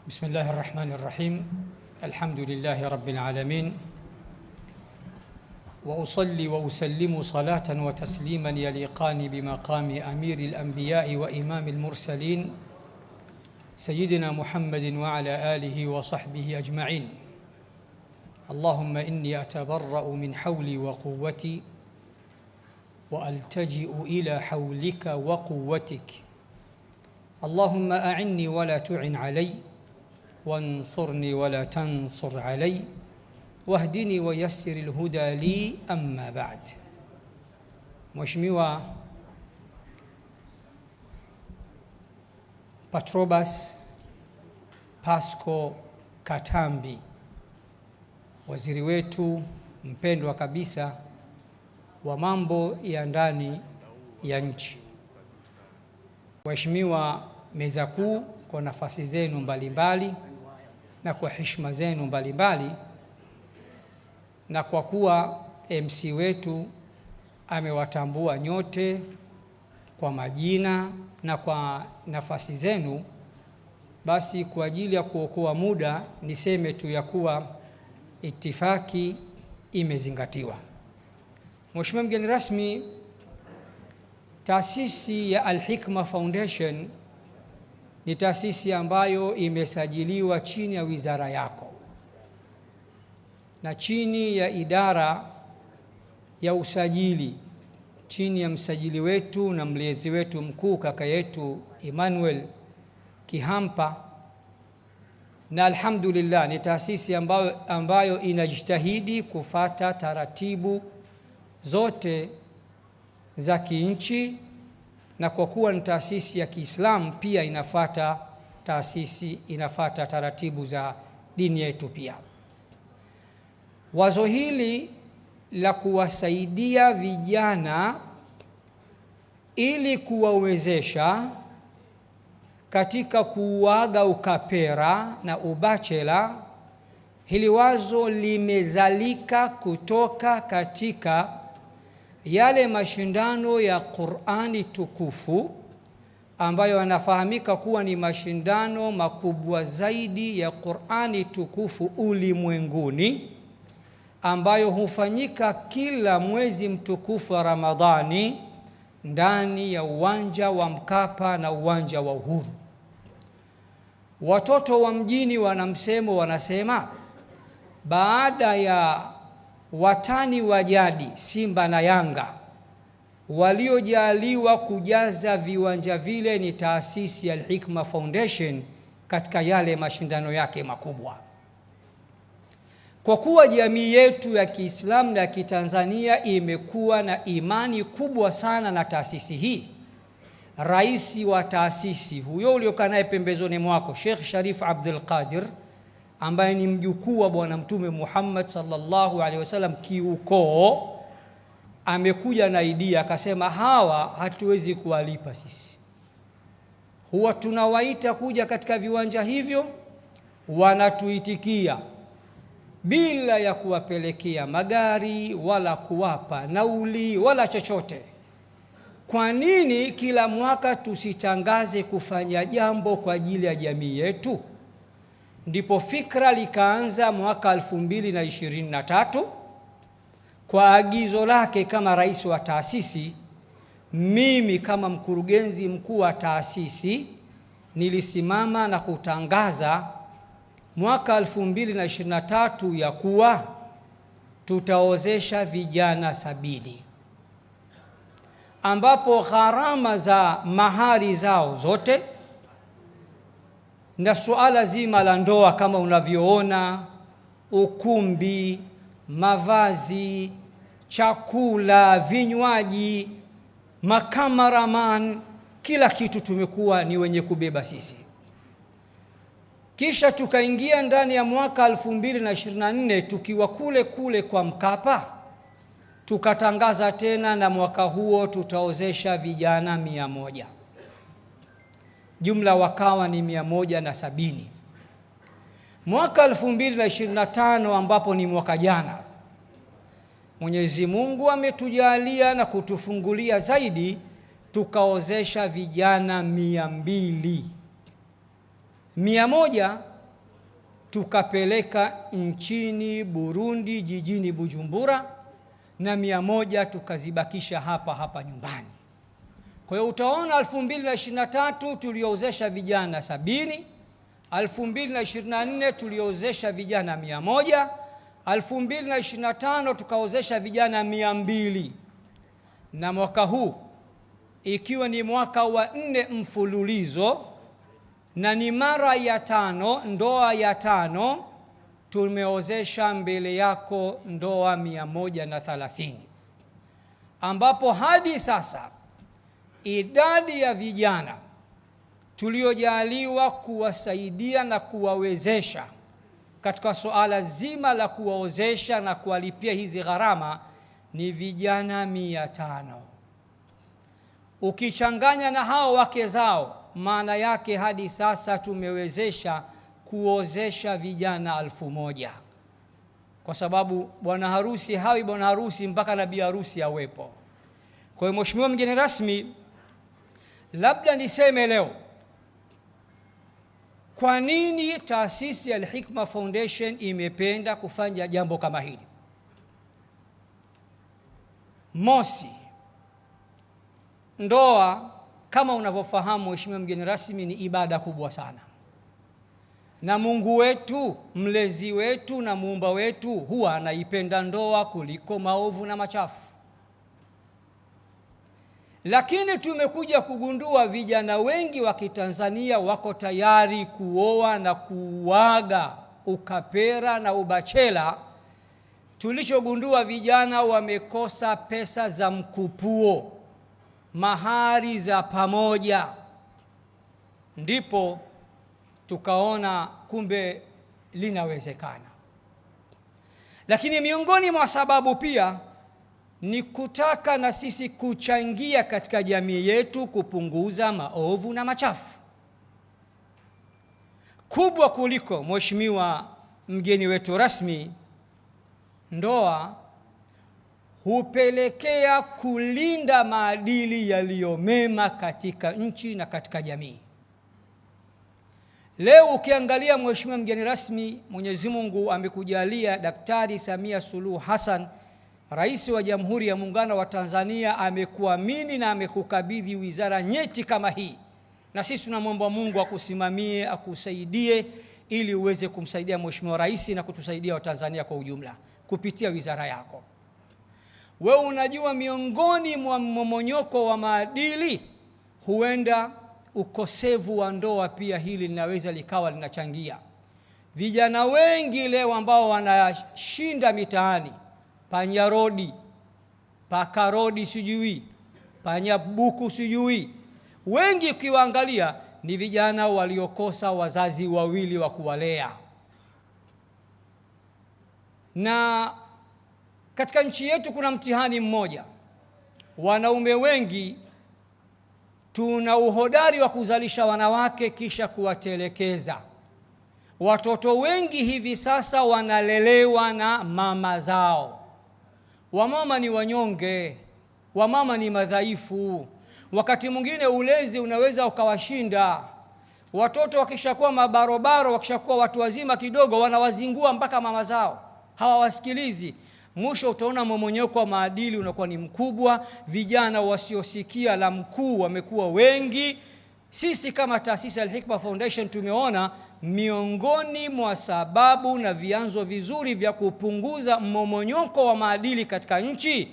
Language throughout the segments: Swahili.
بسم الله الرحمن الرحيم. الحمد لله رب العالمين، وأصلي وأسلم صلاة وتسليما يليقان بمقام أمير الأنبياء وإمام المرسلين سيدنا محمد وعلى آله وصحبه أجمعين. اللهم إني أتبرأ من حولي وقوتي وألتجئ إلى حولك وقوتك. اللهم أعني ولا تعن علي، وانصرني ولا تنصر علي، واهدني ويسر الهدى لي. أما بعد. Mheshimiwa Patrobas Pasco Katambi, waziri wetu mpendwa kabisa wa mambo ya ndani ya nchi, Mheshimiwa meza kuu, kwa nafasi zenu mbalimbali na kwa heshima zenu mbalimbali, na kwa kuwa MC wetu amewatambua nyote kwa majina na kwa nafasi zenu, basi kwa ajili ya kuokoa muda niseme tu ya kuwa itifaki imezingatiwa. Mheshimiwa mgeni rasmi, taasisi ya Al-Hikma Foundation ni taasisi ambayo imesajiliwa chini ya wizara yako na chini ya idara ya usajili, chini ya msajili wetu na mlezi wetu mkuu kaka yetu Emmanuel Kihampa, na alhamdulillah ni taasisi ambayo inajitahidi kufata taratibu zote za kinchi, na kwa kuwa ni taasisi ya Kiislamu pia inafata taratibu za dini yetu pia. Wazo hili la kuwasaidia vijana ili kuwawezesha katika kuuaga ukapera na ubachela, hili wazo limezalika kutoka katika yale mashindano ya Qur'ani tukufu ambayo yanafahamika kuwa ni mashindano makubwa zaidi ya Qur'ani tukufu ulimwenguni, ambayo hufanyika kila mwezi mtukufu wa Ramadhani ndani ya uwanja wa Mkapa na uwanja wa Uhuru. Watoto wa mjini wanasema baada ya watani wa jadi Simba na Yanga waliojaliwa kujaza viwanja vile ni taasisi ya Al-Hikma Foundation katika yale mashindano yake makubwa. Kwa kuwa jamii yetu ya Kiislamu na Kitanzania imekuwa na imani kubwa sana na taasisi hii, rais wa taasisi huyo uliokaa naye pembezoni mwako, Sheikh Sharif Abdul Qadir, ambaye ni mjukuu wa Bwana Mtume Muhammad sallallahu alaihi wasallam kiukoo, amekuja na idea akasema, hawa hatuwezi kuwalipa sisi. Huwa tunawaita kuja katika viwanja hivyo, wanatuitikia bila ya kuwapelekea magari wala kuwapa nauli wala chochote. Kwa nini kila mwaka tusitangaze kufanya jambo kwa ajili ya jamii yetu? Ndipo fikra likaanza mwaka 2023 kwa agizo lake kama rais wa taasisi. Mimi kama mkurugenzi mkuu wa taasisi nilisimama na kutangaza mwaka 2023 ya kuwa tutaozesha vijana 70, ambapo gharama za mahari zao zote na suala zima la ndoa kama unavyoona, ukumbi, mavazi, chakula, vinywaji, makameraman, kila kitu tumekuwa ni wenye kubeba sisi. Kisha tukaingia ndani ya mwaka 2024 tukiwa kule kwa Mkapa, tukatangaza tena na mwaka huo tutaozesha vijana 100. Jumla wakawa ni 170. Mwaka 2025 ambapo ni mwaka jana, Mwenyezi Mungu ametujalia na kutufungulia zaidi, tukaozesha vijana 200. 100 tukapeleka nchini Burundi, jijini Bujumbura, na 100 tukazibakisha hapa nyumbani. Kwa hiyo utaona 2023 tuliozesha vijana 70, 2024 tuliozesha vijana 100, 2025 tukaozesha vijana 200, na mwaka huu ikiwa ni mwaka wa 4 mfululizo na ni mara ya 5, ndoa ya 5, tumeozesha mbele yako ndoa 130, ambapo hadi sasa idadi ya vijana tuliojaliwa kuwasaidia na kuwawezesha katika suala zima la kuwaozesha na kuwalipia hizi gharama ni vijana 500. Ukichanganya na hao wake zao, maana yake hadi sasa tumewezesha kuozesha vijana 1000, kwa sababu bwana harusi hawi bwana harusi mpaka na bi harusi awepo. Kwa hiyo mheshimiwa mgeni rasmi, labda niseme leo kwa nini taasisi ya Al-Hikma Foundation imependa kufanya jambo kama hili. Mosi, ndoa kama unavyofahamu mheshimiwa mgeni rasmi ni ibada kubwa sana, na Mungu wetu, mlezi wetu na muumba wetu huwa anaipenda ndoa kuliko maovu na machafu. Lakini tumekuja kugundua vijana wengi wa Kitanzania wako tayari kuoa na kuaga ukapera na ubachela. Tulichogundua, vijana wamekosa pesa za mkupuo, mahari za pamoja. Ndipo tukaona kumbe linawezekana. Lakini miongoni mwa sababu pia ni kutaka na sisi kuchangia katika jamii yetu kupunguza maovu na machafu. Kubwa kuliko mheshimiwa mgeni wetu rasmi, ndoa hupelekea kulinda maadili yaliyomema katika nchi na katika jamii. Leo ukiangalia mheshimiwa mgeni rasmi, Mwenyezi Mungu amekujalia Daktari Samia Suluhu Hassan, Rais wa Jamhuri ya Muungano wa Tanzania, amekuamini na amekukabidhi wizara nyeti kama hii. Na sisi tunamwomba Mungu akusimamie, akusaidie ili uweze kumsaidia mheshimiwa rais na kutusaidia Watanzania kwa ujumla kupitia wizara yako. Wewe unajua miongoni mwa mmomonyoko wa maadili huenda ukosefu wa ndoa pia hili linaweza likawa linachangia. Vijana wengi leo ambao wanashinda mitaani, panyarodi, pakarodi sijui, panyabuku sijui, wengi ukiwaangalia ni vijana waliokosa wazazi wawili wa kuwalea. Na katika nchi yetu kuna mtihani mmoja. Wanaume wengi tuna uhodari wa kuzalisha wanawake kisha kuwatelekeza. Watoto wengi hivi sasa wanalelewa na mama zao. Wamama ni wanyonge, wamama ni madhaifu. Wakati mwingine ulezi unaweza ukawashinda. Watoto wakishakuwa mabarobaro, wakishakuwa watu wazima kidogo, wanawazingua mpaka mama zao, hawawasikilizi. Mwisho utaona mmomonyoko wa maadili unakuwa ni mkubwa. Vijana wasiosikia la mkuu wamekuwa wengi. Sisi kama taasisi ya Al-Hikma Foundation tumeona miongoni mwa sababu na vyanzo vizuri vya kupunguza mmomonyoko wa maadili katika nchi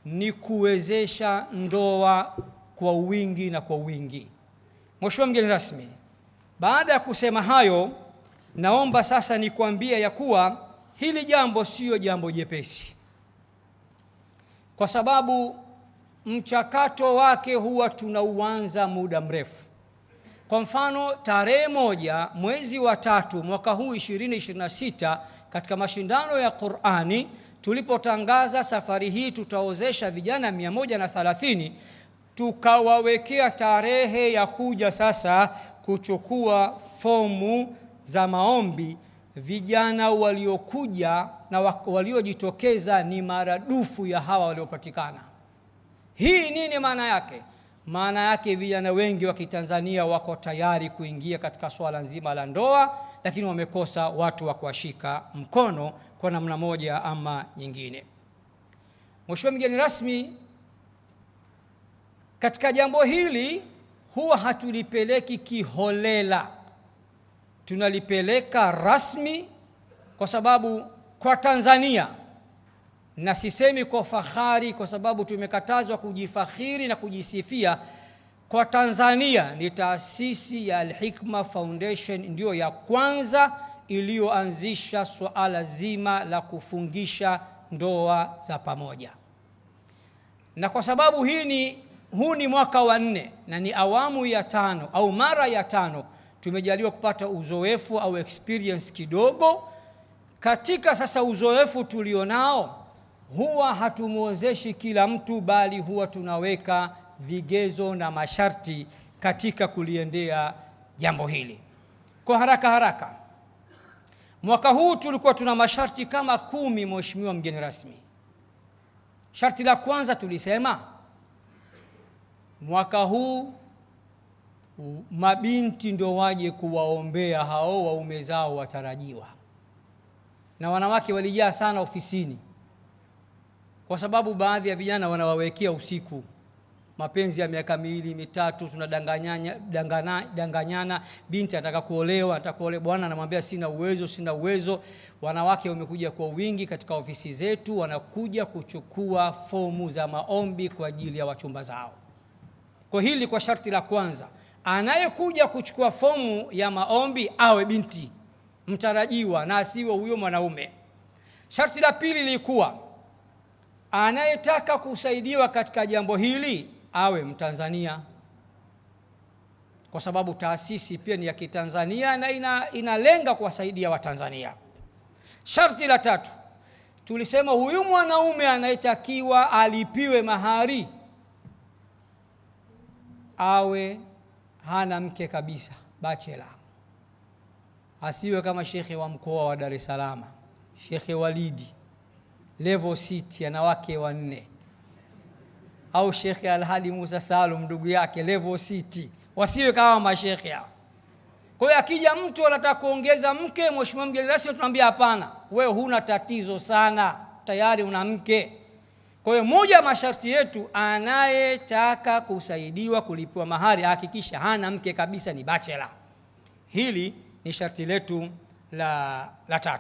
ni kuwezesha ndoa kwa wingi na kwa wingi. Mheshimiwa mgeni rasmi, baada ya kusema hayo, naomba sasa nikuambie ya kuwa hili jambo sio jambo jepesi, kwa sababu mchakato wake huwa tunauanza muda mrefu. Kwa mfano, tarehe 1 mwezi wa 3 mwaka huu 2026 katika mashindano ya Qur'ani tulipotangaza safari hii tutaozesha vijana 130, tukawawekea tarehe ya kuja sasa kuchukua fomu za maombi. Vijana waliokuja na waliojitokeza ni maradufu ya hawa waliopatikana. Hii nini maana yake? maana yake vijana wengi wa Kitanzania wako tayari kuingia katika swala nzima la ndoa, lakini wamekosa watu wa kuwashika mkono kwa namna moja ama nyingine. Mheshimiwa mgeni rasmi, katika jambo hili huwa hatulipeleki kiholela, tunalipeleka rasmi, kwa sababu kwa Tanzania, na sisemi kwa fahari kwa sababu tumekatazwa kujifakhiri na kujisifia, kwa Tanzania ni taasisi ya Al-Hikma Foundation ndio ya kwanza iliyoanzisha suala zima la kufungisha ndoa za pamoja. Na kwa sababu huu ni mwaka wa 4 na ni awamu ya 5 au mara ya 5, tumejaliwa kupata uzoefu au experience kidogo. Katika sasa uzoefu tulionao, huwa hatumuozeshi kila mtu, bali huwa tunaweka vigezo na masharti katika kuliendea jambo hili. Kwa haraka, mwaka huu tulikuwa tuna masharti kama 10, mheshimiwa mgeni rasmi. Sharti la kwanza tulisema, mwaka huu mabinti ndio waje kuwaombea hao waume zao watarajiwa. Na wanawake walijaa sana ofisini, kwa sababu baadhi ya vijana wanawawekea usiku mapenzi ya miaka 2 mitatu, tunadanganyana, binti ataka kuolewa, bwana anamwambia sina uwezo. Wanawake wamekuja kwa wingi katika ofisi zetu, wanakuja kuchukua fomu za maombi kwa ajili ya wachumba zao. Kwa hili, kwa sharti la kwanza, anayekuja kuchukua fomu ya maombi awe binti mtarajiwa na asiwe huyo mwanaume. Sharti la pili lilikuwa, anayetaka kusaidiwa katika jambo hili awe Mtanzania, kwa sababu taasisi pia ni ya Kitanzania na inalenga kuwasaidia Watanzania. Sharti la tatu tulisema, huyu mwanaume anayetakiwa alipiwe mahari awe hana mke kabisa, bachelor. Asiwe kama shekhe wa mkoa wa Dar es Salaam, Shekhe Walidi, level 6 ana wake 4, au Shekhe Alhadi Musa Salum ndugu yake level 6. Wasiwe kama mashekhe hao. Kwa hiyo akija mtu anataka kuongeza mke, mheshimiwa mgeni rasmi, tunamwambia hapana, wewe huna tatizo sana, tayari una mke. Kwa hiyo moja ya masharti yetu, anayetaka kusaidiwa kulipiwa mahari hakikisha hana mke kabisa, ni bachelor. Hili ni sharti letu la 3.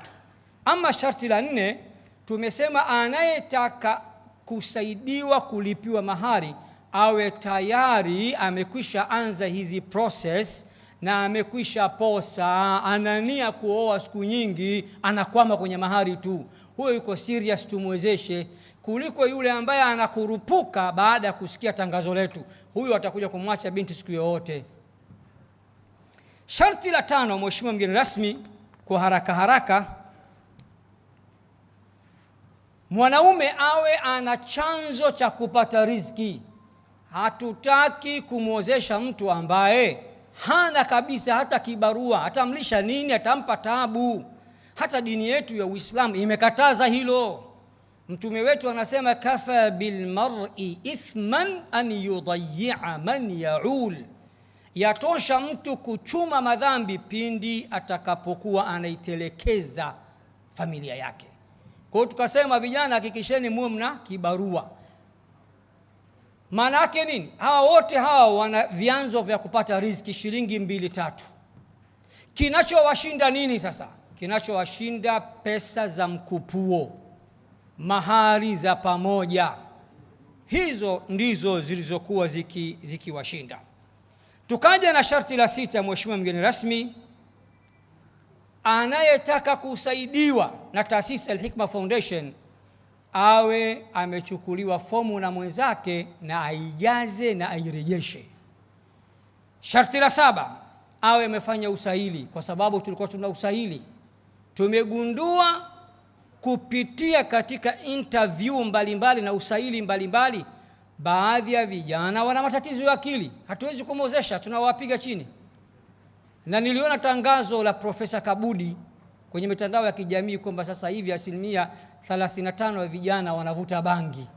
Ama sharti la 4, tumesema anayetaka kusaidiwa kulipiwa mahari awe tayari amekwisha anza hizi process na amekwisha posa, anania kuoa siku nyingi, anakwama kwenye mahari tu. Huyo yuko serious, tumwezeshe, kuliko yule ambaye anakurupuka baada ya kusikia tangazo letu. Huyo atakuja kumwacha binti siku yoyote. Sharti la 5, mheshimiwa mgeni rasmi, kwa haraka, mwanaume awe ana chanzo cha kupata riziki. Hatutaki kumwozesha mtu ambaye hana kabisa hata kibarua, atamlisha nini, atampa taabu. Hata dini yetu ya Uislamu imekataza hilo. Mtume wetu anasema, kafa bil mar'i ithman an yudayya man ya'ul. Yatosha mtu kuchuma madhambi pindi atakapokuwa anaitelekeza familia yake. Kwa hiyo tukasema, vijana hakikisheni muwe mna kibarua. Maana yake nini? Hawa wote hawa wana vyanzo vya kupata riziki, shilingi 2-3. Kinachowashinda nini sasa? Kinachowashinda pesa za mkupuo, mahari za pamoja. Hizo ndizo zilizokuwa zikiwashinda. Tukaja na sharti la 6, mheshimiwa mgeni rasmi, anayetaka kusaidiwa na taasisi Al-Hikma Foundation awe amechukuliwa fomu na mwenzake na aijaze na airejeshe. Sharti la 7, awe amefanya usahili, kwa sababu tulikuwa tuna usahili. Tumegundua kupitia katika interview mbalimbali na usahili mbalimbali, baadhi ya vijana wana matatizo ya akili, hatuwezi kumwozesha, tunawapiga chini. Na niliona tangazo la Profesa Kabudi kwenye mitandao ya kijamii kwamba sasa hivi 35% ya vijana wanavuta bangi,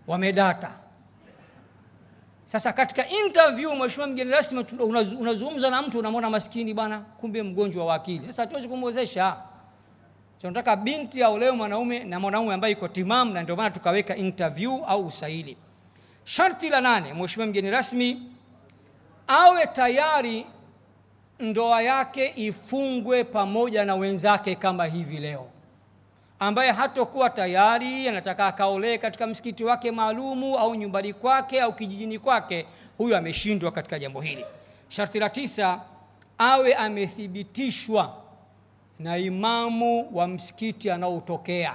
wamedata. Sasa katika interview, mheshimiwa mgeni rasmi, unazungumza na mtu unamwona maskini bwana, kumbe mgonjwa wa akili. Sasa hatuwezi kumwezesha. Tunataka binti aolewe mwanaume na mwanaume ambaye yuko timamu, na ndio maana tukaweka interview au usaili. Sharti la 8, mheshimiwa mgeni rasmi, awe tayari ndoa yake ifungwe pamoja na wenzake kama hivi leo. Ambaye hatakuwa tayari, anataka akaolee katika msikiti wake maalumu au nyumbani kwake au kijijini kwake, huyu ameshindwa katika jambo hili. Sharti la 9, awe amethibitishwa na imamu wa msikiti anaotokea.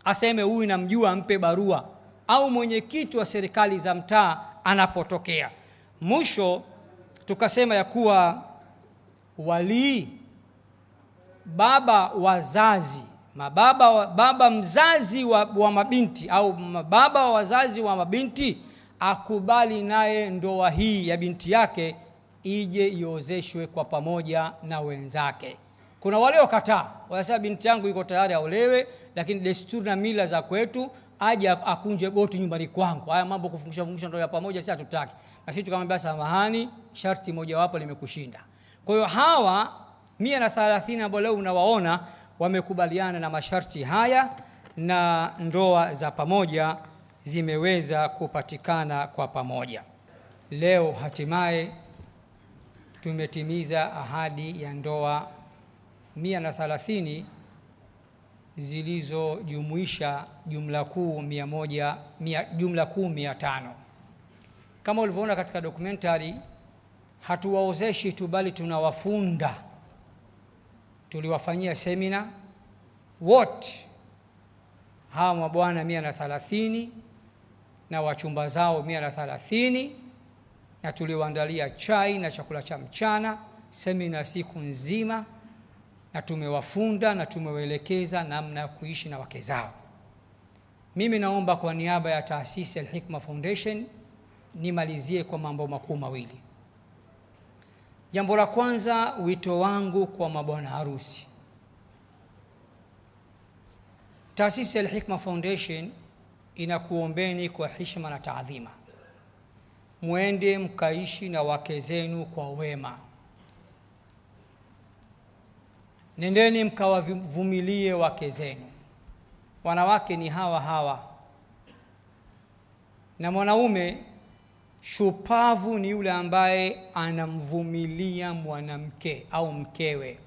Aseme huyu namjua, ampe barua, au mwenyekiti wa serikali za mtaa anapotokea. Mwisho tukasema ya kuwa wali, baba wazazi, baba mzazi wa mabinti au baba wa wazazi wa mabinti akubali naye ndoa hii ya binti yake ije iozeshwe kwa pamoja na wenzake. Kuna wale wakataa, wanasema binti yangu iko tayari aolewe, lakini desturi na mila za kwetu aje akunje goti nyumbani kwangu. Haya mambo kufungisha ndoa ya pamoja sisi hatutaki. Na sisi tukamwambia samahani, sharti moja wapo limekushinda. Kwa hiyo hawa 130 ambao leo unawaona wamekubaliana na masharti haya, na ndoa za pamoja zimeweza kupatikana kwa pamoja. Leo hatimaye tumetimiza ahadi ya ndoa 130 zilizojumuisha jumla kuu 500. Kama ulivyoona katika documentary, hatuwaozeshi tu bali tunawafunda. Tuliwafanyia semina wote hawa mabwana 130 na wachumba zao 130, na tuliwaandalia chai na chakula cha mchana, semina siku nzima, na tumewafunda na tumewaelekeza namna ya kuishi na wake zao. Mimi naomba kwa niaba ya taasisi Al-Hikma Foundation nimalizie kwa mambo makuu mawili. Jambo la kwanza, wito wangu kwa mabwana harusi. Taasisi Al-Hikma Foundation inakuombeni kwa heshima na taadhima, muende mkaishi na wake zenu kwa wema. Nendeni mkawavumilie wake zenu. Wanawake ni hawa, na mwanaume shupavu ni yule ambaye anamvumilia mwanamke au mkewe.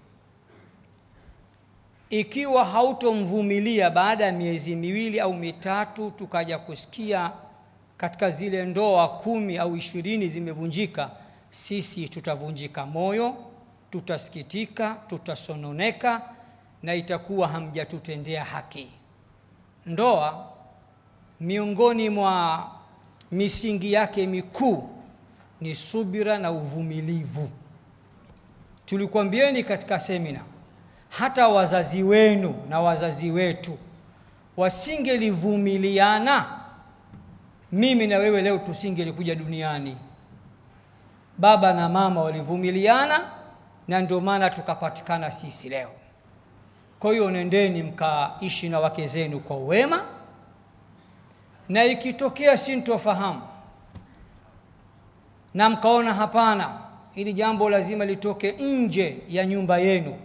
Ikiwa hautomvumilia, baada ya miezi 2 au 3 tukaja kusikia katika zile ndoa 10 au 20 zimevunjika, sisi tutavunjika moyo, tutasikitika, tutasononeka, na itakuwa hamjatutendea haki. Ndoa miongoni mwa misingi yake mikuu ni subira na uvumilivu. Tulikwambieni katika semina, hata wazazi wenu na wazazi wetu wasingelivumiliana, mimi na wewe leo tusingelikuja duniani. Baba na mama walivumiliana, na ndio maana tukapatikana sisi leo. Kwa hiyo nendeni mkaishi na wake zenu kwa wema, na ikitokea sintofahamu na mkaona hapana, hili jambo lazima litoke nje ya nyumba yenu,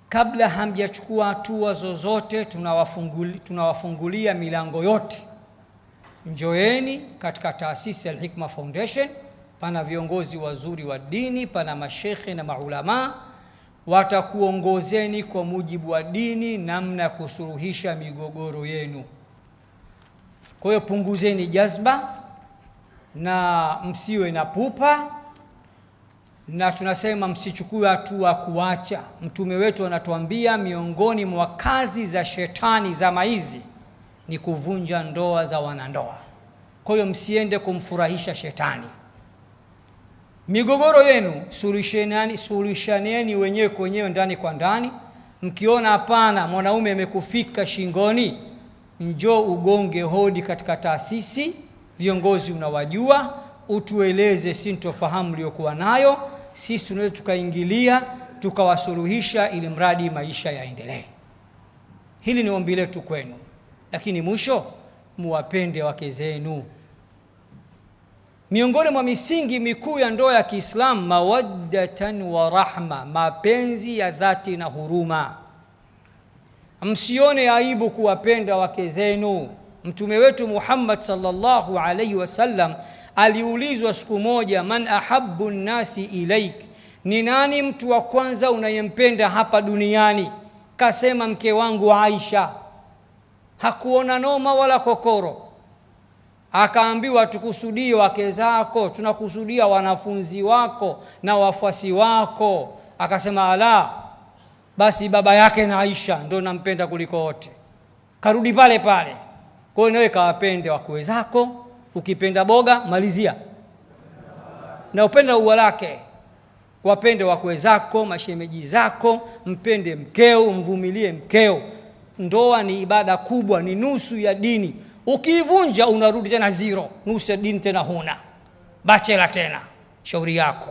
kabla hamjachukua hatua zozote, tunawafungulia milango yote. Njoeni katika taasisi ya Al-Hikma Foundation. Pana viongozi wazuri wa dini, pana mashekhe na maulama, watakuongozeni kwa mujibu wa dini namna ya kusuluhisha migogoro yenu. Kwa hiyo punguzeni jazba na msiwe na pupa, na tunasema msichukue hatua kuacha. Mtume wetu anatuambia miongoni mwa kazi za shetani za maizi ni kuvunja ndoa za wanandoa. Kwa hiyo msiende kumfurahisha shetani. Migogoro yenu suluhishaneni wenyewe kwa wenyewe, ndani kwa ndani. Mkiona hapana, mwanaume amekufika shingoni, njoo ugonge hodi katika taasisi. Viongozi unawajua, utueleze sintofahamu uliokuwa nayo, sisi tunaweza tukaingilia tukawasuluhisha, ili mradi maisha yaendelee. Hili ni ombi letu kwenu. Lakini mwisho, muwapende wake zenu, Miongoni mwa misingi mikuu ya ndoa ya Kiislamu, mawaddatan wa rahma, mapenzi ya dhati na huruma. Msione aibu kuwapenda wake zenu. Mtume wetu Muhammad sallallahu alayhi wasallam aliulizwa siku moja, man ahabbu nnasi ilaik, ni nani mtu wa kwanza unayempenda hapa duniani? Kasema mke wangu Aisha. Hakuona noma wala kokoro. Akaambiwa tukusudie wake zako, tunakusudia wanafunzi wako na wafuasi wako. Akasema ala, basi baba yake na Aisha ndio nampenda kuliko wote. Karudi pale pale. Kwa hiyo nawe kawapende wakwe zako. Ukipenda boga malizia na upenda ua lake. Wapende wakwe zako, mashemeji zako, mpende mkeo, mvumilie mkeo. Ndoa ni ibada kubwa, ni nusu ya dini. Ukiivunja unarudi tena zero, nusu ya dini tena huna. Bachela tena, shauri yako.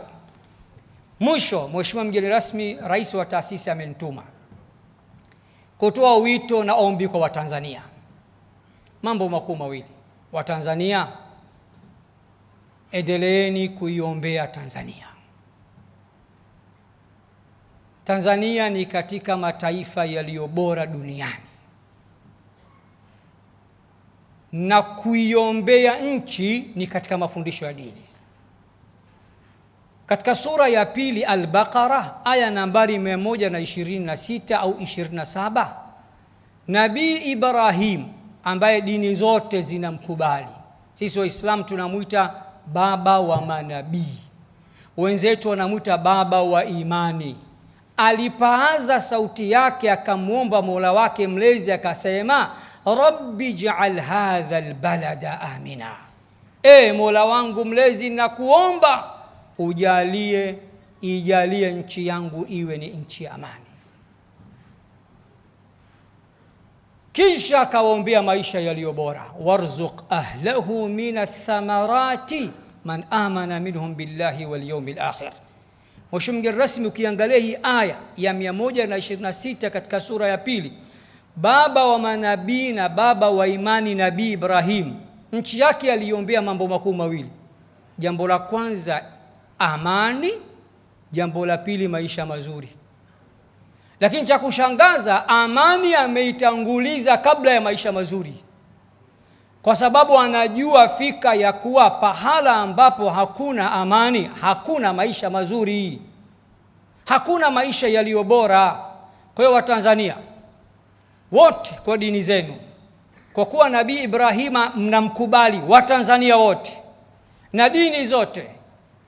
Mwisho, Mheshimiwa mgeni rasmi, rais wa taasisi amenituma kutoa wito na ombi kwa Watanzania. Mambo makuu mawili. Watanzania, endeleeni kuiombea Tanzania. Tanzania ni katika mataifa yaliyo bora duniani. Na kuiombea nchi ni katika mafundisho ya dini. Katika sura ya pili Al-Baqarah aya nambari 126 au 27, Nabii Ibrahim ambaye dini zote zinamkubali, sisi Waislamu tunamuita baba wa manabii, wenzetu wanamuita baba wa imani, alipaaza sauti yake akamwomba Mola wake mlezi akasema, Rabbi ja'al hadha albalada amina, Mola wangu mlezi nakuomba ijalie nchi yangu iwe ni nchi ya amani. Kisha akawaombea maisha yaliyo bora, warzuq ahlahu min athamarati man amana minhum billahi wal yawmil akhir. Mheshimiwa mgeni rasmi, ukiangalia hii aya ya 126 katika sura ya pili, baba wa manabii na baba wa imani Nabii Ibrahim, nchi yake aliombea mambo makuu mawili. Jambo la kwanza amani, jambo la pili maisha mazuri. Lakini cha kushangaza, amani ameitanguliza kabla ya maisha mazuri, kwa sababu anajua fika ya kuwa pahala ambapo hakuna amani hakuna maisha mazuri, hakuna maisha yaliyo bora. Kwa hiyo Watanzania wote kwa dini zenu, kwa kuwa Nabii Ibrahima mnamkubali, Watanzania wote na dini zote,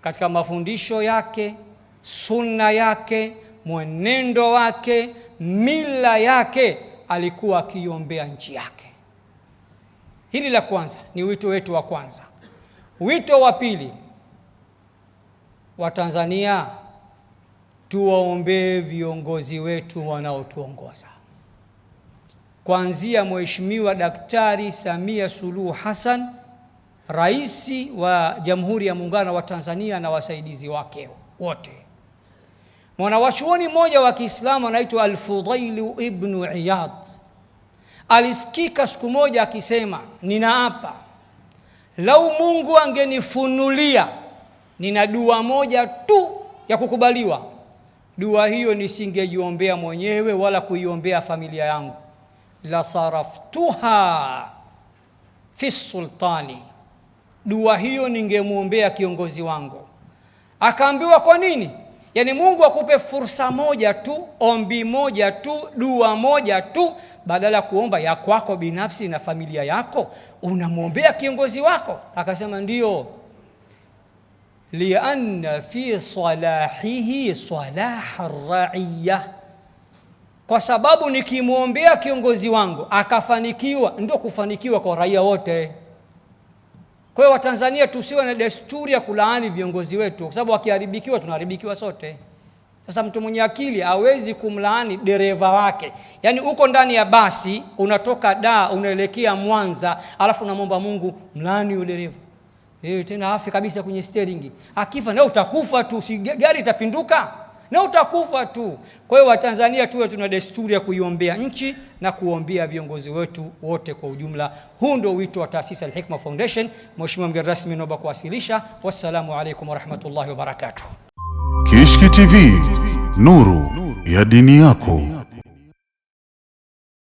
katika mafundisho yake, sunna yake, mwenendo wake, mila yake, alikuwa akiombea nchi yake. Hili la kwanza ni wito wetu wa kwanza. Wito wa pili, Watanzania tuwaombee viongozi wetu wanaotuongoza, kuanzia Mheshimiwa Daktari Samia Suluhu Hassan, Rais wa Jamhuri ya Muungano wa Tanzania na wasaidizi wake wote. Mwanawachuoni mmoja wa Kiislamu anaitwa Al-Fudail ibn Iyad alisikika siku moja akisema, ninaapa lau Mungu angenifunulia nina dua moja tu ya kukubaliwa, dua hiyo nisingejiombea mwenyewe wala kuiombea familia yangu, la saraftuha fi sultani, dua hiyo ningemuombea kiongozi wangu. Akaambiwa kwa nini? Yani Mungu akupe fursa moja tu, ombi moja tu, dua moja tu, badala kuomba ya kwako binafsi na familia yako, unamuombea kiongozi wako. Akasema ndio, lianna fi salahihi salah ar-ra'iyya, kwa sababu nikimuombea kiongozi wangu akafanikiwa, ndio kufanikiwa kwa raia wote. Kwa hiyo Watanzania tusiwe na desturi ya kulaani viongozi wetu, kwa sababu wakiharibikiwa tunaharibikiwa sote. Sasa mtu mwenye akili hawezi kumlaani dereva wake. Yaani uko ndani ya basi, unatoka Dar unaelekea Mwanza, alafu unamwomba Mungu mlaani yule dereva. Tena afi kabisa kwenye steering. Akifa na utakufa tu, si gari itapinduka. na utakufa tu. Kwa hiyo Watanzania tuwe tuna desturi ya kuiombea nchi na kuombea viongozi wetu wote kwa ujumla. Huu ndio wito wa taasisi Al-Hikma Foundation. Mheshimiwa mgeni rasmi, naomba kuwasilisha. Wassalamu alaykum wa rahmatullahi wa barakatuh. Kishki TV, nuru ya dini yako.